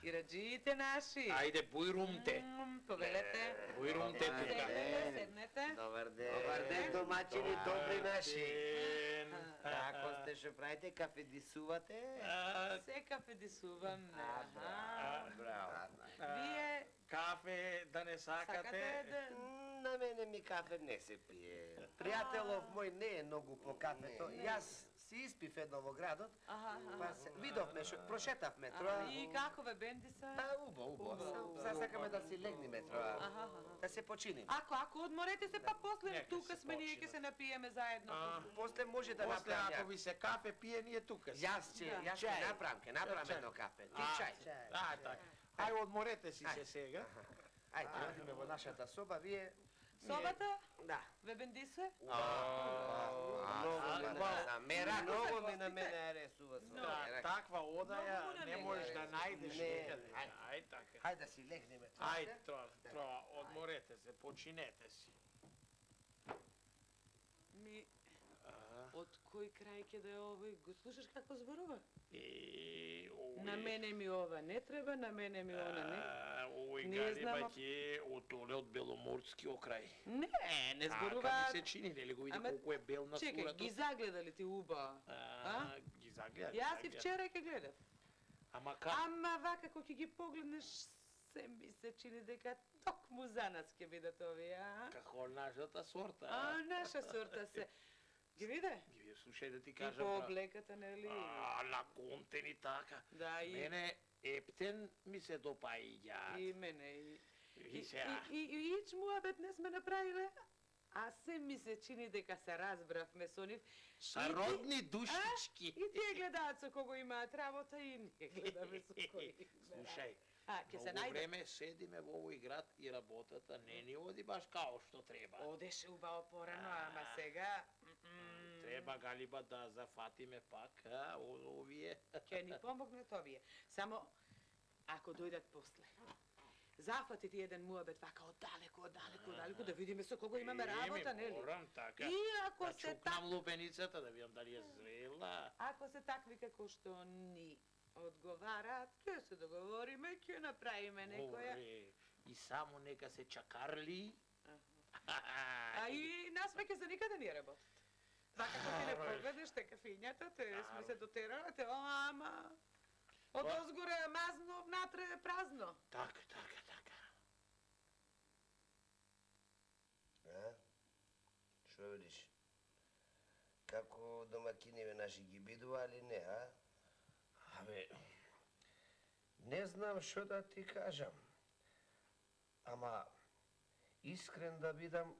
Ираджиите наши. Ајде, бујрумте. Повелете. Бујрумте тука. Седнете. Добар ден. Добар ден, домачини, добри наши. Ден. Како сте, што правите, кафе дисувате? Се кафе дисувам. Браво. Вие Кафе да не сакате сакате? да... На мене ми кафе не се пие. Пријателов мој не е многу по кафето. Јас си испив едно во градот, па се видовме, прошетавме троа. И какове бенди са? Па убаво. Сега сакаме да си легнеме троа. Да се починиме. Ако одморете се, па после Нека тука се сме ние починат. ќе се напиеме заедно. После може да После, ако направам. ви се кафе пие, ние тука сме. Јас ќе направам едно кафе. Ти чај. Така. Ај, одморете си се сега. Ајде, одиме во нашата соба, вие... Собата? Да. Ве бенди се? Многу ми на мене аресува Да, таква одаја Многу не не можеш да најдеш Не. некаде. Ај, така. Хајде да си легнеме. Ајде, троа, одморете се, починете си. Ми... Од кој крај ќе да е овој? Го слушаш како зборува? На мене ми ова не треба, на мене ми она не. Овој Не знам, галиба ќе од оле од Беломорски окрај. Не Како зборува. ми се чини, нели го види Ама, колку е бел на Чекај, сурато? ги загледали ти уба? Ги загледа. Јас и вчера ќе гледав. Ама како? Ама вака кога ќе ги погледнеш, се ми се чини дека токму за нас ќе бидат овие, Како нашата сорта. Наша сорта се. Ги виде? Ги ви слушај да ти И кажам. по брат. облеката, нели? На контени така. Да, и... Мене ептен ми се допаѓа. И мене, И сега. И ич муабет не сме направиле, а се ми се чини дека се разбравме со нив. Са И ти- родни душички. И тие гледаат со кого имаат работа и ние гледаме со кои. Слушај, Ќе се многу најде. време седиме во овој град и работата не ни оди баш као што треба. Одеше убаво порано, ама сега... Треба галиба да зафатиме пак, овие. Ќе ни помогнат овие. Само, ако дојдат после. Зафати ти еден муабет вака оддалеку, да видиме со кого имаме работа, нели? Морам така. И ако да се чукнам лупеницата да видам дали е зрела. Ако се такви како што ни одговараат, ќе се договориме, ќе направиме некоја... Добре. И само нека се чакарли. А и нас веќе за никаде не работат. Вака кога не погледнеш те кафињата, те сме се дотерале, те ама... Од озгоре е мазно, внатре е празно. Така. Што видиш? Како домакиниве наши ги бидува, али не, Абе, не знам што да ти кажам. Ама, искрен да бидам,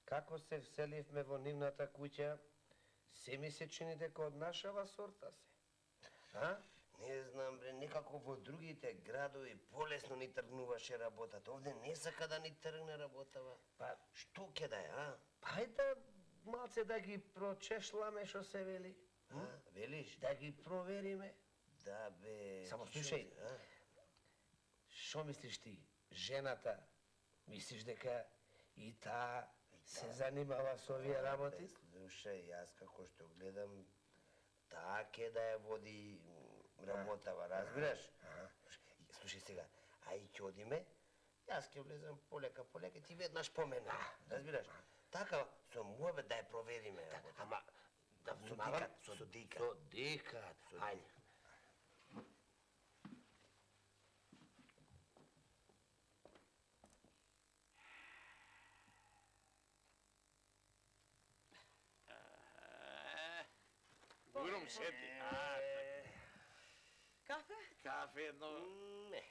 како се вселивме во нивната куќа, се ми се чини дека од нашава сорта се. Не знам, бре, некако во другите градови полесно ни тргнуваше работата. Овде не сака да ни тргне работава. Па, што ќе да е, Па, да малце да ги прочешламе што се вели. Велиш? Да ги провериме. Да, бе... Само слушај, што мислиш ти? Жената, мислиш дека и таа се занимава со овие работи? Слушај, јас како што гледам, таа ке да ја води работава, разбираш? Слушај сега, ај ќе одиме, јас ќе влезам полека, ти веднаш по мене, разбираш? Така, со муабет да ја провериме. Ама, да внимавам, со дикат. Со дикат, ајде. Бурум седи. Кафе? Кафе едно. Не.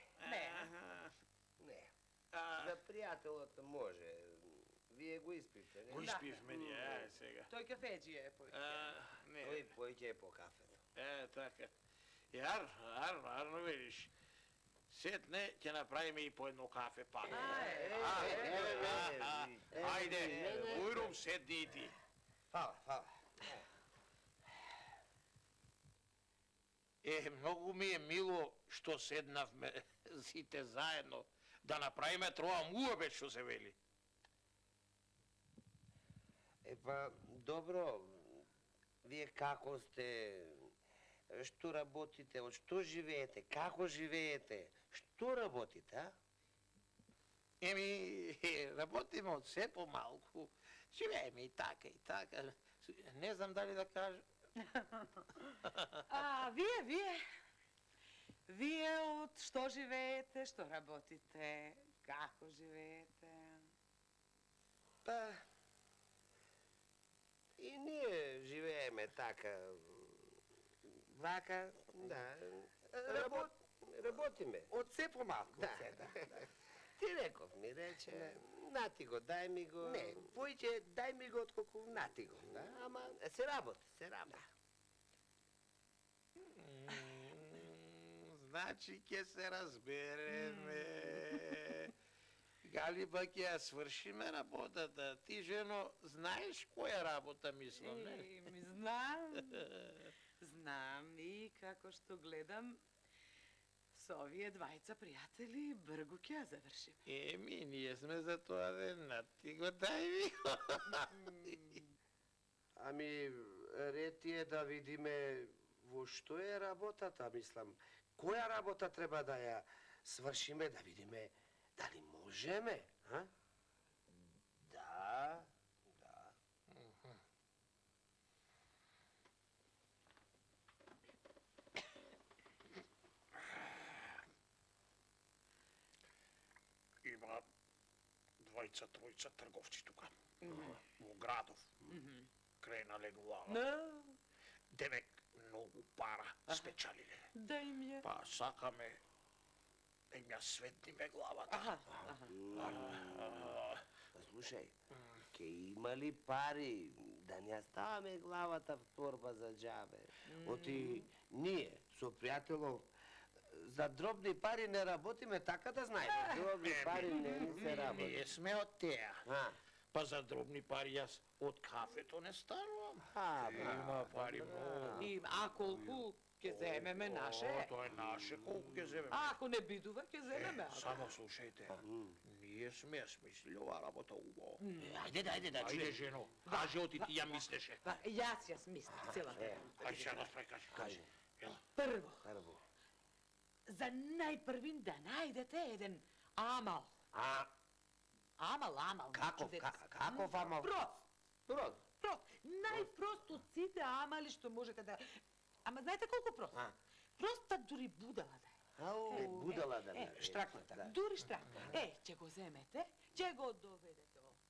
За пријателот може. Вие го испивте, не? Го испивме ние, сега. Тој кафеџија е појќе. Тој појќе е по кафето. Така. Арно видиш. Сетне ќе направиме и по едно кафе пак. Ајде, Бујрум, седни и ти. Фала. Многу ми е мило што седнавме сите заедно да направиме троа муабет што се вели. Па, добро, вие како сте, Што работите, од што живеете, како живеете, што работите, а? Еми, работиме од се помалку. Живееме и така, и така. Не знам дали да кажам. А вие од што живеете, што работите, како живеете? Па, и ние живееме така, вака, да, работиме. Од се помалку. Да. Ти реков ми, рече, нати го, дај ми го. Не, поиќе дај ми го отколку нати го. Да? Ама се работи, се работи. Значи ќе се разбереме. Галиба ќе ја свршиме работата. Ти, жено, знаеш која работа мислам, не? Ми знам. Знам и како што гледам, со овие двајца пријатели бргу ќе ја завршиме. Еми, ние сме за тоа да ти го дај ми го. Ами, ред е да видиме во што е работата, мислам. Која работа треба да ја свршиме, да видиме дали можеме, а? Да. Има двајца, тројца трговци тука. Во градов. Крај на Легулава. Демек, многу пара спечалиле. Да им ја. Па сакаме да им ја светниме главата. Слушај, ке има ли пари да не ставаме главата в торба за џабе? Оти ние со пријателов за дробни пари не работиме, така да знаеме. Дробни пари не се работи. Ние сме од теа. А, Па за дробни пари јас од кафето не станувам. Има пари многу. И а колку ќе земеме наше? Тоа е наше, колку ќе земеме. А ако не бидува, ќе земеме. Само слушајте, ние сме ја смислили оваа работа убаво. ајде да Ајде, чуем. жено, кажи оти ти ја мислеше. Јас ја смислам целата. Ајде сега да кажи. Прво, Прво. за најпрвин да најдете еден амал. Амал. Каков амал? Прост. Најпрост од сите амали што можете да... Ама знаете колку прост? Проста дури будала да е. Ау, будала да ме. Штракната. Дури штракна. Ќе го земете, ќе го доведете овде.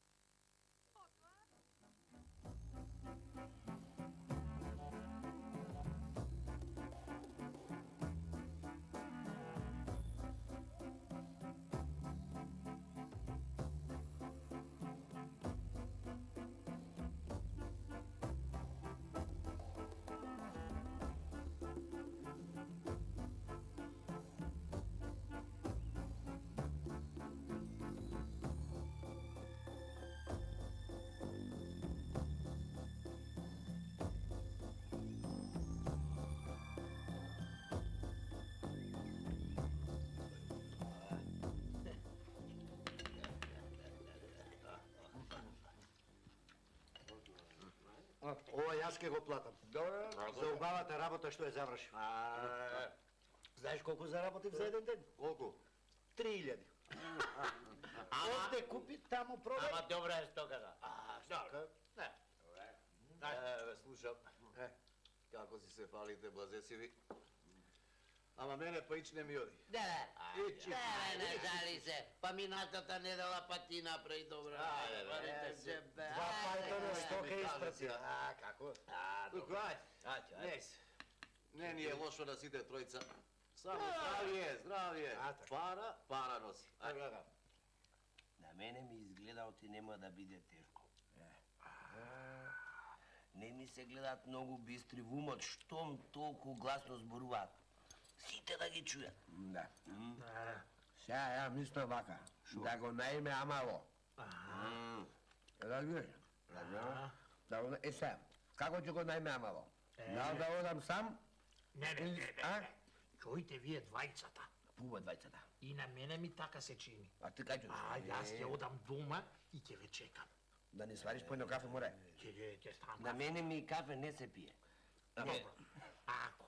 Ова јас ке го платам. Добро. За убавата работа што ја заврши. Знаеш колку заработив за еден ден? Колку? 3000. Овде купи, таму продај. Ама добра е стоката. Стока. Не. Слушам. Како си се фалите, блазесиви. Ама мене па ич не ми оди. Не жали се. Па минатата недела па ти направи добра. Два пајта на стока испрати. Како? Туку, ајде. Нес. Не ни е лошо на сите тројца. Само здравие. Пара носи. На мене ми изгледа оти нема да биде тешко. Не ми се гледаат многу бистри во умот, штом толку гласно зборуваат. Сите да ги чујат. Да. Сега ја мислам вака, да го наиме амало. Разбираш? Да го сега, како ќе го наиме амало? Да одам сам? Не. А? Чујте вие двајцата. Пува двајцата. И на мене ми така се чини. А ти кај ќе? Јас ќе одам дома и ќе ве чекам. Да не свариш по едно кафе море? Ќе станам. На мене ми кафе не се пие. Добро. Ако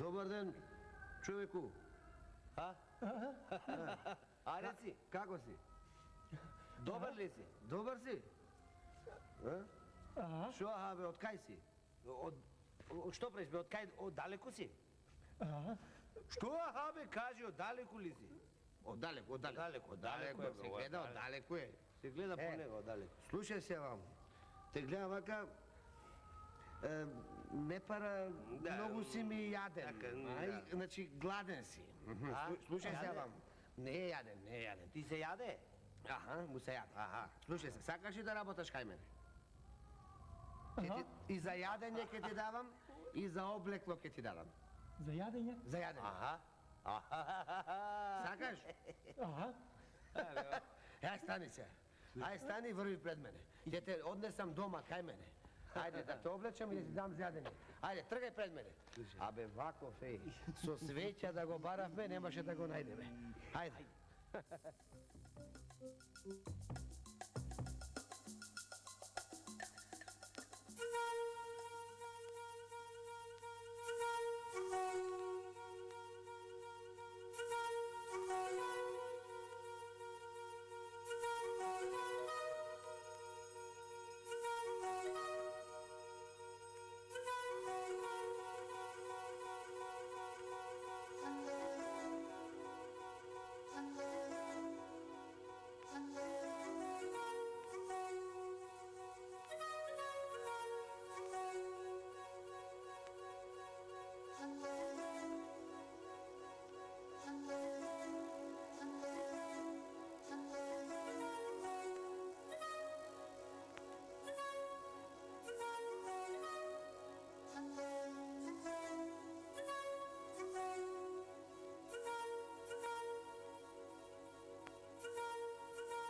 Добар ден, човеку. А? А реци, Како си? добар ли си? Добар си? Шо, бе, од кај си? Од што преш бе, од кај, од далеку си? Што, бе, кажи, од далеку ли си? Оддалеку, оддалеку. Оддалеку е, се гледа, оддалеку е. Се гледа по Е. него, од далеку. Слушај се вам. Те гледам вака, не пара, многу си ми јаден. така, Ај, значи, гладен си. Слушај се јаден? вам. Не е јаден, не е јаден. Ти се јаде? Аха, му се јаде. Аха. Слушај се, сакаш ли да работаш кај мене? И за јадење ќе ти давам, и за облекло ќе ти давам. За јадење? За јадење. Аха. Сакаш? Аха. Ај, стани се. Ај, стани и врви пред мене. Ќе те однесам дома кај мене. Ајде, да те облечам и да ти дам за јадење. Ајде, тргај пред мене. Абе, ваков, еј, со свеќа да го баравме, немаше да го најдеме. Ајде.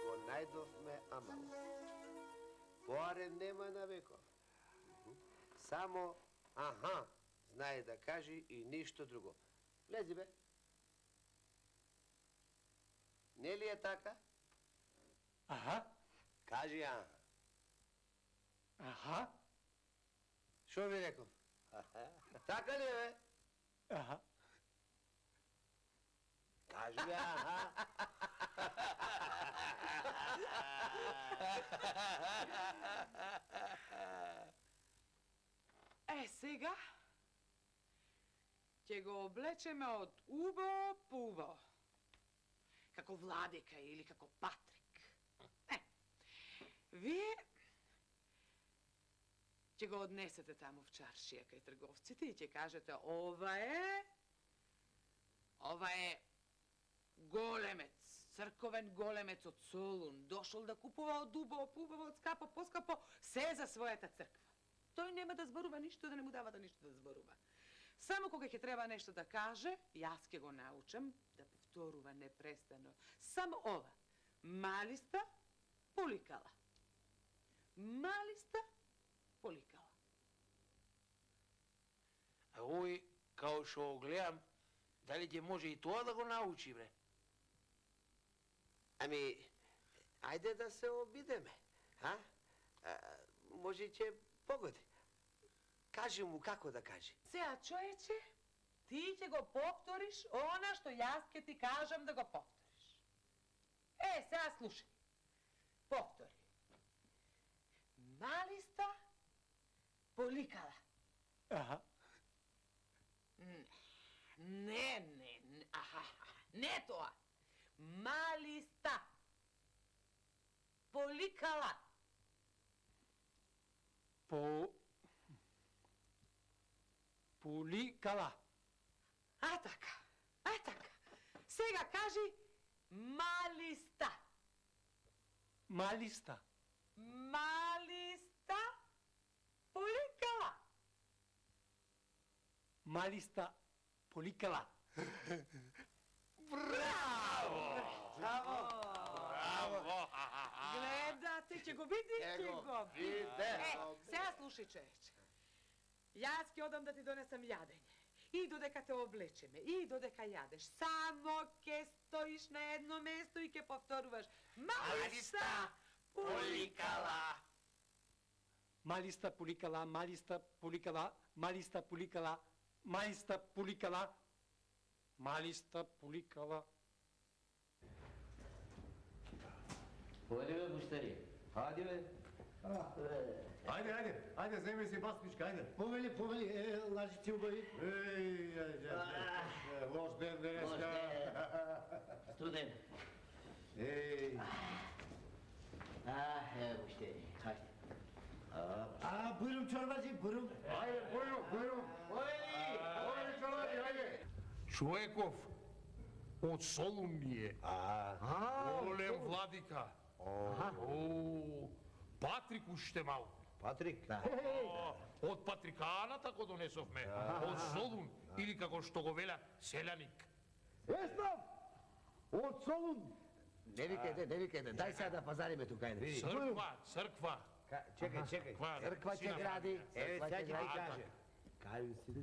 Го најдовме Амал. Поарен нема на веков. Само аха знае да кажи и ништо друго. Влези бе. Не ли е така? Аха. Кажи аха. Аха. Шо ви реков? Така ли е бе? Аха. Кажи бе аха. Сега ќе го облечеме од убо по убо. Како Владика или како Патрик. Вие ќе го однесете таму в чаршија кај трговците и ќе кажете ова е големец, црковен големец од Солун, дошол да купува од убаво, пубаво, од скапо, поскапо, се за својата црква. Тој нема да зборува ништо, да не му дава да ништо да зборува. Само кога ќе треба нешто да каже, јас ќе го научам да повторува непрестано. Само ова. Малиста поликала. Малиста поликала. А овој, као што го гледам, дали ќе може и тоа да го научи, бре? Ами, ајде да се обидеме, а? Може ќе погоди. Кажи му како да кажи. Сеа, човече, ти ќе го повториш она што јас ќе ти кажам да го повториш. Сега слушај. Повтори. Малиста поликала. Аха. Не, аха, не тоа. Малиста поликала. Поликала. А така. Сега кажи малиста. Малиста. Малиста поликала. Малиста поликала. Браво! Гледате, ќе го видите, ќе го видите. Сега слушај, човече. Јас ќе одам да ти донесам јадење. И додека те облечеме, и додека јадеш, само ќе стоиш на едно место и ќе повторуваш малиста поликала. Малиста поликала, малиста поликала, малиста поликала, Малиста поликала. Малиста поликала. Појде бе, муштари. Хајде бе. Ајде, земе си басничка, ајде. Повели, лажици убави. Лош ден денеска. Студен. Ево муштари, хајде. Buyurun çorbacı, buyurun. Buyurun. Повели чорбаји, ајде. Човеков од Солун е. Голем владика. Патрик уште малку. Патрик? Од Патриканата го донесовме. Од Солун, или како што го велат, селяник. Esnaf! Od Solun. Не викајте, дај сега да пазариме тука, ајде. Црква. Чекај. Црква ќе гради. Evet, sad će ti kaže. Кажи си,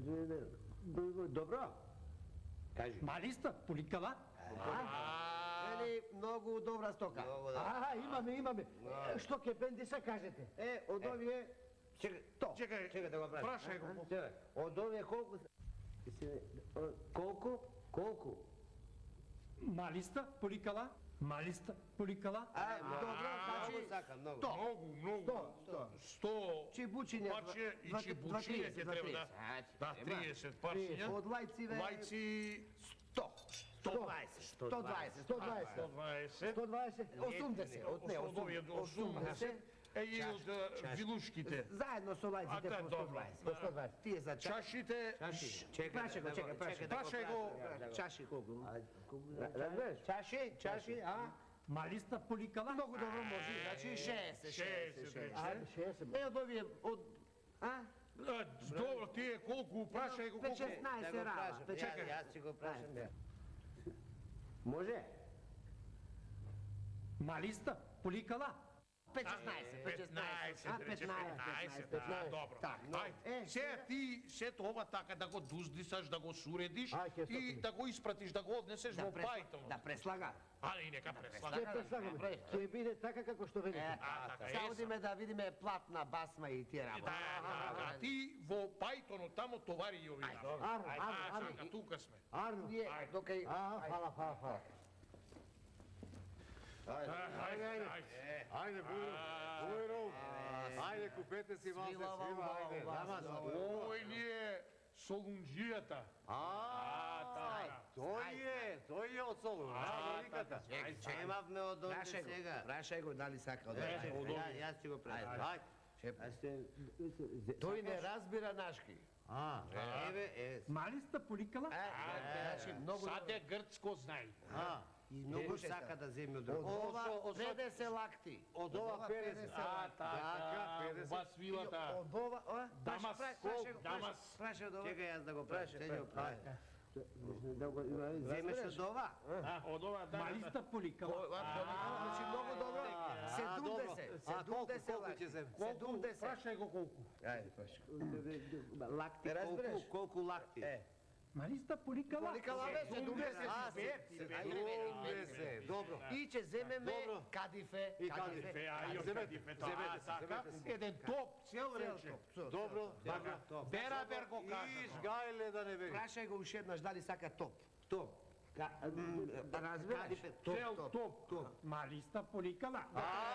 dobro. Кажи. Малиста поликала. Вели, многу добра стока. Имаме. Што ке бендиса кажете? Од овие... Чекај, да го прашам. прашај го. Од овие колку... Колку? Малиста поликала. Малиста поликала. Добро, значи... Многу. 100 Чебучиња... парче и чебучиње ќе треба да... Да, 30 парчиња. Од лајциве... Лајци 120. 80. Од овие 80. И од вилушките. Заедно со лајците А, по добро. 120. Тие за Чашите... Прашај го. Чаши колку? Разбереш? Чаши, Малиста поликала. Многу добро може. Значи 60. Од овие... Добро, тие колку, прашај го колку. 16 рава. Јас ќе го прашам. Може? Малиста поликала. 15. Добро. Ајде, сега ти сето ова така да го дуздисаш, да го суредиш и да го испратиш, да го однесеш во Пајтон. Да преслага. Али нека преслага. Ќе биде така како што велите. Сега одиме да видиме платна, басма и тие работи. Да, ти во Пајтонот тамо товари и овие работи. Ајде, тука сме. Ние, докај... Фала. Ајде, Бујров. Ајде, купете си малце свива, ајде. Овој ни е Солунџијата. Тој е од Солун. Немавме од овде сега. Прашај го дали сака од Јас ќе го прашам. Тој не разбира нашки. Малиста поликала. Значи, многу... Сад е грцко знај. И многу сака да земе од друго. Ова 50 лакти. Од ова 50. Така, ова свилата. Од ова... Дамас. Прашај од ова. Чекај јас да го прашам. Земеш од ова? Од ова, да. Малиста поликала. Значи, многу добро. 70 лакти. 70. Прашај го колку. Лакти, колку лакти? Малиста поликала. Поликалаве 70. Добро. И ќе земеме кадифе. Кадифе, така. Еден топ, цел рече. Добро, така. Берабер го кажа. Гајле да не вели. Прашај го уште еднаш дали сака топ. Разбираш? Цел топ. Малиста поликала.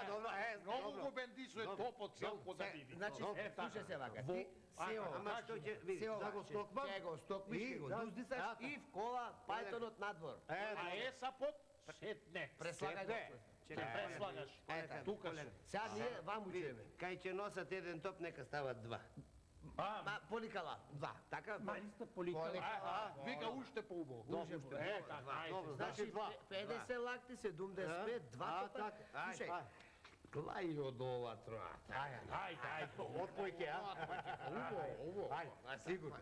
Добро, Многу го бендисуе топот цел ко да види. Значи, слушај се вака. Ти се Ама што ќе види? да го стокмам? Ќе го стокмиш, ќе го дуздисаш и в кола Пајтонот надвор. А есапот сетне. Преслагај го. Чекај, преслагаш. Тука се. Сега ние вам учиме. Кај ќе носат еден топ, нека стават два. Поликала, два. Така? Малиста поликала. Вика уште поубаво. Добро, Значи, значи два. 50 лакти, 75, два топа. Слушај, клај од ова тројата. Ајде. Од појке, Ово. Сигурно.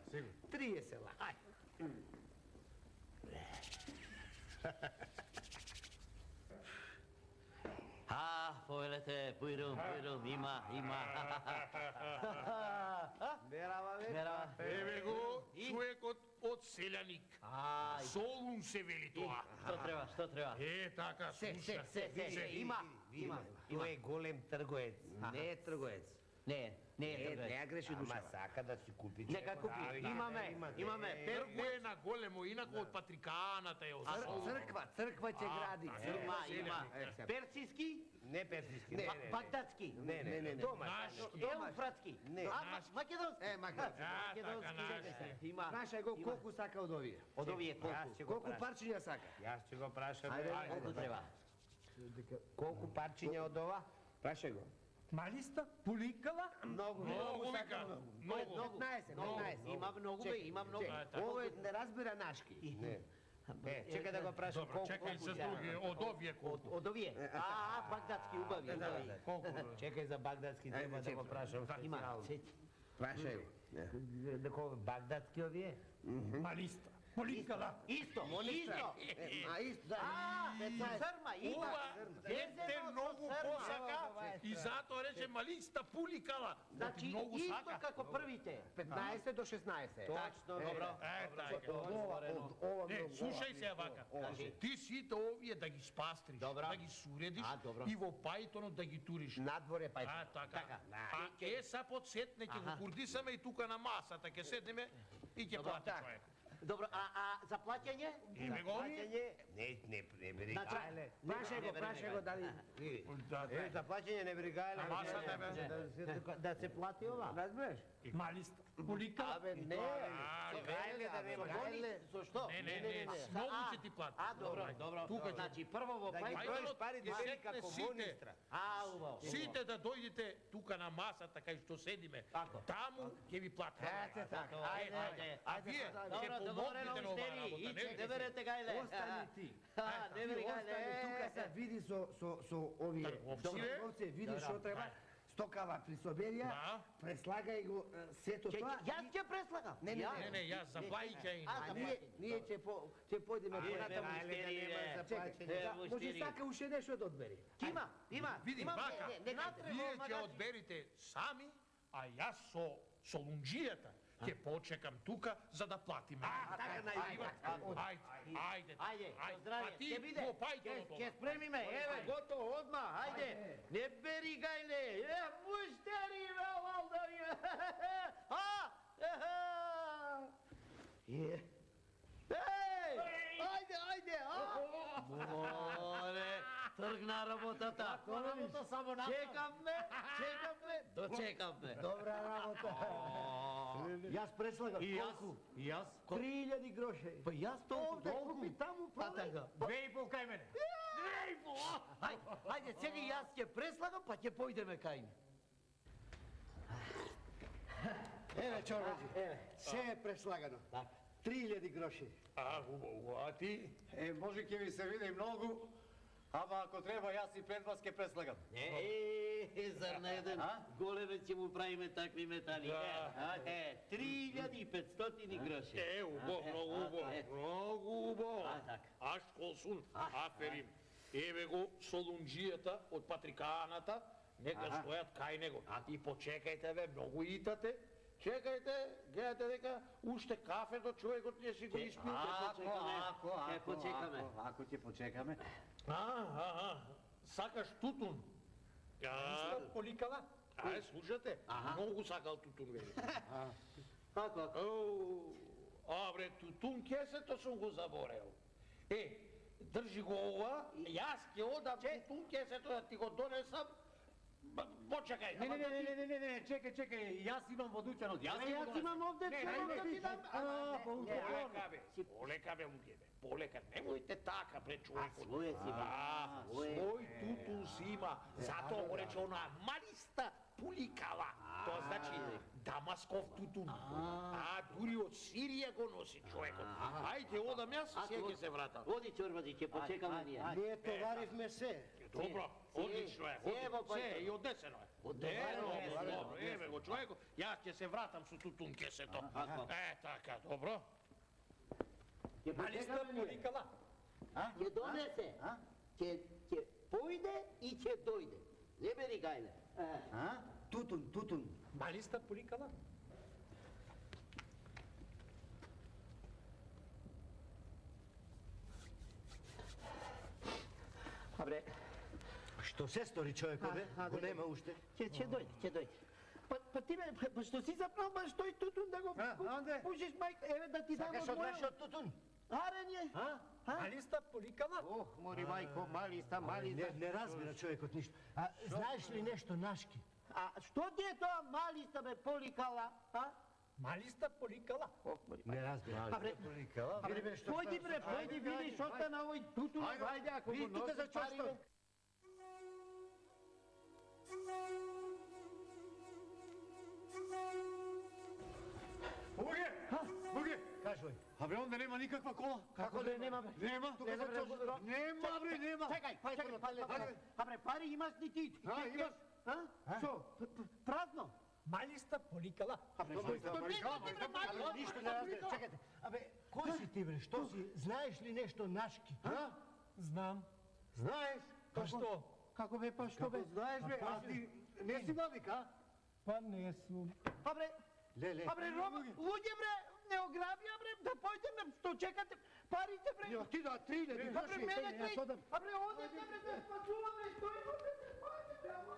30 лакти. Повелете, Бујрум, има. Берава. Еве го човекот од селјаник. Солун се вели тоа. Што треба? Така, слуша. Има. Тој е голем трговец. Не е трговец. Не е тргај. Не греши душа. Ама сака да си купи Нека купи. Имаме. Трго е на големо, инако од Патриканата е Црква ќе гради. Има. Персиски? Не персиски, не. Багдадски? Не. Нашки. Еуфратски? Македонски? Македонски. Има. Прашај го колку сака од овие. Од овие колку? Колку парчиња сака? Јас ќе го прашам. Колку треба? Колку парчиња од ова? Прашај го. Малиста Поликала? Многу вика, многу. 15. Има многу, има многу. Овој не разбира нашки. Не. Чекај да го прашам колку. Чекај се други, од овие колку. Од овие? Багдадски, убави. Колку? Чекај за багдадски треба да го прашам. Има. Прашај го. Дека багдадски овие? Малиста Поликала. Исто. А исто, да. Црма, има. Ова дете многу посака и затоа рече малиста Пуликала. Значи, многу исто сака. како првите. 15 до 16. Точно, добро. Ова Слушај се вака. Ти сите овие да ги спастриш, Добро. да ги суредиш добро. и во пајтонот да ги туриш. надворе пај. Така. Са подсетне ќе го курдисаме и тука на масата, ќе седнеме и ќе плати човек. Добро, за плаќање? Име го? Не бери гајле. Прашај го дали. За плаќање не бери гајле. Масата бе. Да се плати ова. Разбираш? Малиста Поликала. Абе не. Гајле да нема. Со што? Не, многу ќе ти плати. Добро. Тука ќе. Значи, прво во Да ги пајтонот. броиш пари да бери сетне како сите. монистра. Убаво. Сите да дојдете тука на масата кај што седиме. Тако. Таму ќе ви плати. Ете така. Ајде. А вие ќе Добро, договорено помогнете на оваа устери. работа, Иче, не? не верете гајле. Остани ти. Не вери Остани тука се гајле. види со овие. Трговци, бе. Трговци, види што треба. Стокава присоберија, Да. преслагај го сето тоа. Јас ќе преслагам. Не, Јас за плаќање им. Ние ќе појдеме може сака уште нешто да одбери. Има. Види, вака, вие ќе одберите сами, а јас со лунџијата ќе почекам тука за да платиме. Ајде. Ајде, здравје. А ти Ќе биде. во пајтонот Ќе спремиме. Еве, готово одма. Ајде. Не бери гајле. Муштери ме валдари. Ајде. Море, тргна работата. Работа само на. Чекаме. Дочекаме. Добра работа. Јас преслагам. И јас. 3000 гроши. Па јас толку. Купи таму Така. 2,5 кај мене. Ајде, сега јас ќе преслагам, па ќе појдеме кај нив. Еве чорбаџи, еве, се е преслагано. 3000 гроши. Убаво, а ти? Може ќе ви се види многу, ама ако треба јас и пред вас ќе преслагам. Зар на еден големе ќе му правиме такви метали? 3500 гроши. Многу убаво. Аш колсун, аферим. Еве го со лунџијата од Патриканата, нека стојат кај него. И почекајте бе, многу итате. Чекајте, гледате дека уште кафето човекот не си го испил. Почекаме. Ако ќе почекаме. Сакаш тутун? Малиста Поликала. Слушате? Многу сакал тутун, вели. Како? Бре, тутун кесето сум го заборел. Држи го ова, јас ќе одам тутун кесето да ти го донесам. Почекај. Не, чекај, јас имам водучанот. Јас имам овде човек да ти дам. Полека бе, луѓе бе, полека. Немојте така пред човекот. Своје си, бе. Свој тутун си има. Затоа го рече она малиста Пуликала. Тоа значи дамасков тутун. Дури од Сирија го носи човекот. Ајде, одам јас, сега ќе се вратам. Оди чорбади, ќе почекаме ние. Ние товаривме се. Добро, одлично е. Се, и однесено е. Добро, еве го човекот. Јас ќе се вратам со тутун кесето. Така, добро. Малиста Поликала. Ќе донесе. Ќе појде и ќе дојде. Не бери гајле. Тутун. Малиста Поликала. Абре, што се стори човекот бе? Го нема уште. Ќе дојде. па ти бе, па што си запнал баш тој тутун да го онде? пушиш мајка, еве да ти дам Сакаш од од моја. нашиот тутун? Арење. Малиста поликала? Ох, мори мајко, малиста, малиста. Не разбира човекот ништо. А знаеш ли нешто нашки? А што ти е тоа малиста бе поликала, а? Малиста поликала? Не разбира. Абре, Поликала? појди бре, појди види што стана овој тутун, ајде ако го тука за носи пари, чошто. бе. Буге! Буге! Кажувај. Абе, онде нема никаква кола. Како да нема бе? Нема. Тука за чошто. Нема, бре, нема. Чекај, абре, пари имаш ли ти? Имаш. Што? Празно? Малиста поликала? Абре, ништо не разбира, чекайте. Абе, кој си ти бре, што си, знаеш ли нешто нашки? Знам. Знаеш? Па што? Како бе, па што бе? Знаеш бе, а ти не си младик, а? Па не сум. Абре, Леле. абре, Рома, луѓе бре, не ограбија бре, да појдеме, што чекате, парите бре. Ја ти да 3000. Абре, мене трој, абре, одете бре, да спасуваме, што е, одете, бре.